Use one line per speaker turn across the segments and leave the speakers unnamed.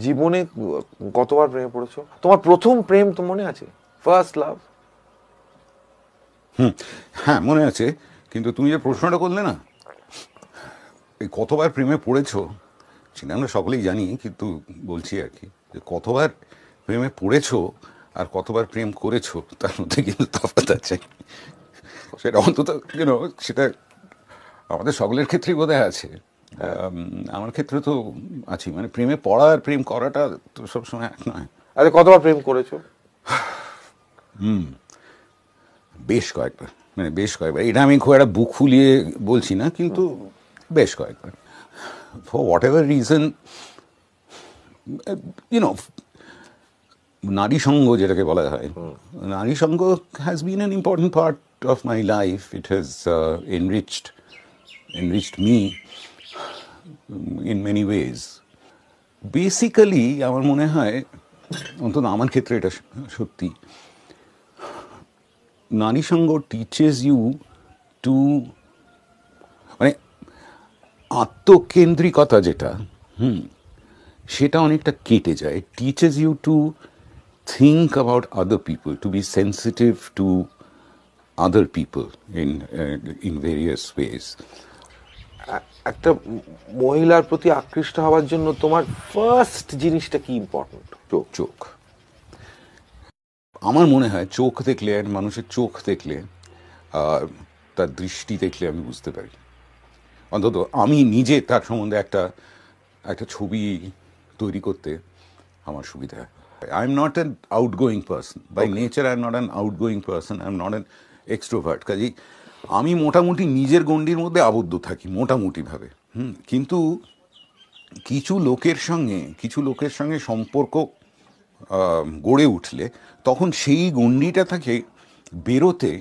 জীবনে কতবার প্রেমে পড়েছো? তোমার প্রথম প্রেম তো মনে আছে? First love?
হ্যাঁ মনে আছে, কিন্তু তুমি যে প্রশ্নটা করলে না, এই কতবার প্রেমে পড়েছো সেটা আমরা সকলেই জানি, কিন্তু বলছি আর কি, যে কতবার প্রেমে পড়েছো আর কতবার প্রেম করেছো তার মধ্যে কিন্তু তফাৎ আছে। সেটা অন্তত সেটা আমাদের সকলের ক্ষেত্রেই বোধহয় আছে। আমার ক্ষেত্রে তো আছি, মানে প্রেমে পড়া আর প্রেম করাটা তো সবসময় এক নয়।
আরে কতবার প্রেম করেছো?
বেশ কয়েকবার, মানে বেশ কয়েকবার। এটা আমি খুব একটা বুক ফুলিয়ে বলছি না, কিন্তু বেশ কয়েকবার। ফর হোয়াট এভার রিজন, নারী সঙ্গ যেটাকে বলা হয়, নারী সঙ্গ has been an important part of my life. It has enriched me in many ways. Basically আমার মনে হয়, অন্তত আমার ক্ষেত্রে এটা সত্যি, নারী সঙ্গ টিচেস ইউ টু, মানে আত্মকেন্দ্রিকতা যেটা, সেটা অনেকটা কেটে যায়। Teaches you to think about other people, to be sensitive to other people in various ways.
একটা মহিলার প্রতি আকৃষ্ট হওয়ার জন্য তোমার ফার্স্ট জিনিসটা কি ইম্পর্টেন্ট?
চোখ। আমার মনে হয় চোখ দেখলে, মানুষের চোখ দেখলে, তার দৃষ্টি দেখলে আমি বুঝতে পারি, অন্তত আমি নিজে তার সম্বন্ধে একটা ছবি তৈরি করতে আমার সুবিধা হয়। I am not an outgoing person. By nature, I am not an outgoing person. I am not an extrovert. কাজেই আমি মোটামুটি নিজের গণ্ডির মধ্যে আবদ্ধ থাকি মোটামুটিভাবে। কিন্তু কিছু লোকের সঙ্গে সম্পর্ক গড়ে উঠলে তখন সেই গণ্ডিটা থেকে বেরোতে,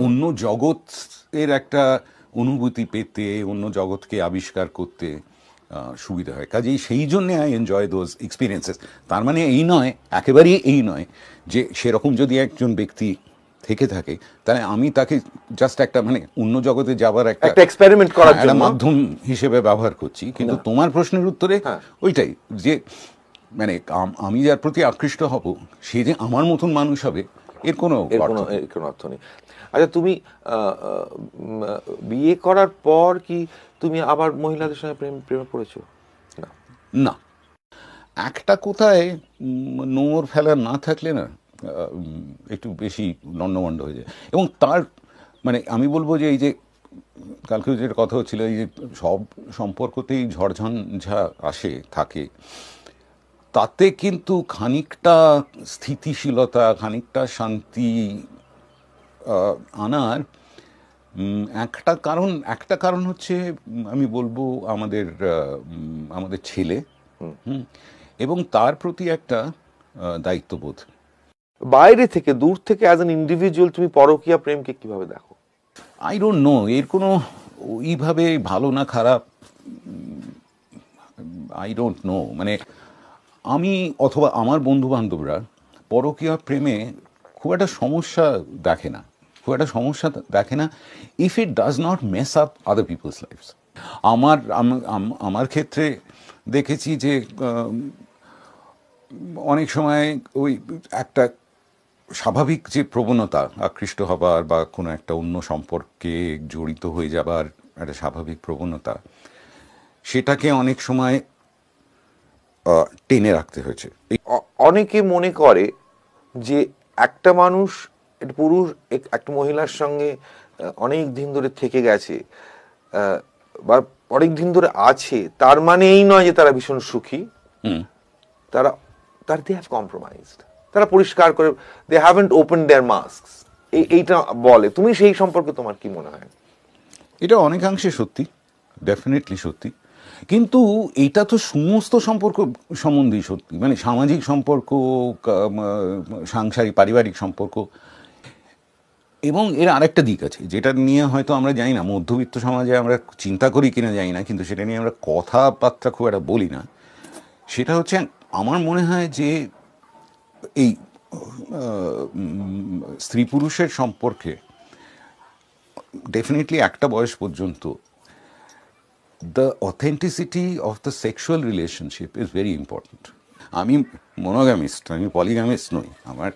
অন্য জগতের একটা অনুভূতি পেতে, অন্য জগৎকে আবিষ্কার করতে সুবিধা হয়। কাজেই সেই জন্যে আই এনজয় দোজ এক্সপিরিয়েন্সেস। তার মানে এই নয়, একেবারেই এই নয় যে সেরকম যদি একজন ব্যক্তি থেকে থাকে তাহলে আমি তাকে জাস্ট একটা, মানে অন্য জগতে যাবার একটা
এক্সপেরিমেন্ট করার জন্য
মাধ্যম হিসেবে ব্যবহার করছি। কিন্তু তোমার প্রশ্নের উত্তরে ওইটাই, যে মানে আমি যার প্রতি আকৃষ্ট হব সে যে আমার মতন মানুষ হবে এর কোনো
অর্থ নেই। আচ্ছা, তুমি বিয়ে করার পর কি তুমি আবার মহিলাদের সঙ্গে প্রেমে পড়েছো?
না, একটা কোথায় নোংর ফেলা না থাকলে না একটু বেশি লন্ডভন্ড হয়ে যায়। এবং তার মানে আমি বলবো যে এই যে কালকে যেটা কথা হচ্ছিল, এই যে সব সম্পর্কতেই ঝড়ঝঞ্ঝা থাকে, তাতে কিন্তু খানিকটা স্থিতিশীলতা, খানিকটা শান্তি আনার একটা কারণ হচ্ছে আমি বলবো আমাদের ছেলে, এবং তার প্রতি একটা দায়িত্ববোধ।
বাইরে থেকে, দূর থেকে অ্যাজ অ্যান ইন্ডিভিজুয়াল তুমি পরকীয়া প্রেমকে কিভাবে দেখো?
আই ডোন্ট নো এর কোনো ওইভাবে ভালো না খারাপ, আই ডোন্ট নো। মানে আমি অথবা আমার বন্ধু বান্ধবরা পরকীয়া প্রেমে খুব একটা সমস্যা দেখে না if it does not mess up other people's lives. আমার ক্ষেত্রে দেখেছি যে অনেক সময় ওই একটা স্বাভাবিক যে প্রবণতা, আকৃষ্ট হবার বা কোনো একটা অন্য সম্পর্কে জড়িত হয়ে যাবার একটা স্বাভাবিক প্রবণতা, সেটাকে অনেক সময় টেনে রাখতে হয়েছে।
অনেকে মনে করে যে একটা মানুষ, একটা পুরুষ একটা মহিলার সঙ্গে অনেক দিন ধরে থেকে গেছে বা অনেক দিন ধরে আছে, তার মানে এই নয় যে তারা ভীষণ সুখী। they have compromised, তারা পরিষ্কার করে they haven't opened their masks, এইটা বলে। তুমি সেই সম্পর্কে তোমার কি মনে হয়?
এটা অনেকাংশে সত্যি, ডেফিনেটলি সত্যি, কিন্তু এটা তো সমস্ত সম্পর্ক সম্বন্ধেই সত্যি। মানে সামাজিক সম্পর্ক, সাংসারিক পারিবারিক সম্পর্ক। এবং এর আরেকটা দিক আছে যেটা নিয়ে হয়তো আমরা জানি না, মধ্যবিত্ত সমাজে আমরা চিন্তা করি কিনা জানি না, কিন্তু সেটা নিয়ে আমরা কথাবার্তা খুব একটা বলি না। সেটা হচ্ছে আমার মনে হয় যে এই স্ত্রী পুরুষের সম্পর্কে ডেফিনেটলি একটা বয়স পর্যন্ত the authenticity of the sexual relationship is very important. আমি মনোগামিস্ট, আমি পলিগামিস্ট নই। আমার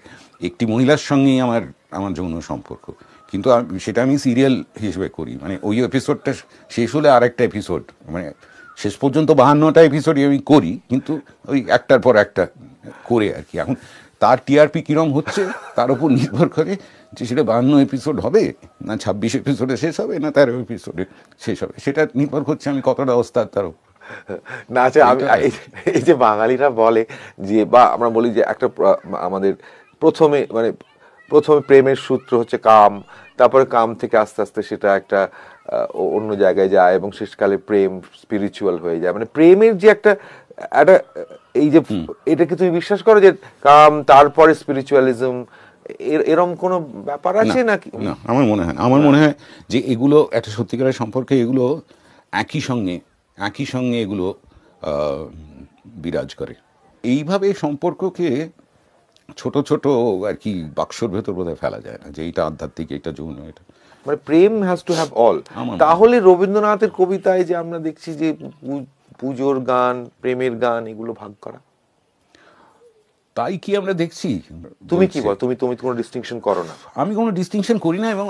একটি মহিলার সঙ্গেই আমার আমার যৌন সম্পর্ক, কিন্তু সেটা আমি সিরিয়াল হিসেবে করি। মানে ওই এপিসোডটা শেষ হলে আর একটা এপিসোড, মানে শেষ পর্যন্ত 52টা এপিসোডই আমি করি, কিন্তু ওই একটার পর একটা করে আর কি। এখন তার টিআরপি কিরম হচ্ছে তার উপর নির্ভর করে যে সেটা 52 এপিসোড হবে না 26 এপিসোডে শেষ হবে না 13 এপিসোডে শেষ হবে, সেটা নির্ভর করছে আমি কতটা ওস্তাদ তার উপর।
না আচ্ছা, আমি এই যে বাঙালিরা বলে যে, বা আমরা বলি যে একটা আমাদের প্রথমে প্রেমের সূত্র হচ্ছে কাম, তারপরে কাম থেকে আস্তে আস্তে সেটা একটা অন্য জায়গায় যায় এবং শেষকালে প্রেম স্পিরিচুয়াল হয়ে যায়। মানে প্রেমের যে একটা একটা এই যে, এটাকে তুমি বিশ্বাস করো যে কাম তারপরে স্পিরিচুয়ালিজম, এরম কোনো ব্যাপার আছে নাকি?
না, আমার মনে হয় না। আমার মনে হয় যে এগুলো একটা সত্যিকারের সম্পর্কে এগুলো একই সঙ্গে এগুলো বিরাজ করে। এইভাবে সম্পর্ককে ছোট ছোট আর কি বাক্সর ভেতর বোধহয় ফেলা যায় না যে এইটা আধ্যাত্মিক, এইটা যৌন, এটা।
মানে প্রেম হ্যাজ টু হ্যাভ অল। তাহলে রবীন্দ্রনাথের কবিতায় যে আমরা দেখছি যে পুজোর গান, প্রেমের গান, এগুলো ভাগ করা,
তাই কি আমরা দেখছি?
তুমি কি বল? তুমি তুমি কোনো ডিস্টিংশন করো না?
আমি কোনো ডিস্টিংশন করি না, এবং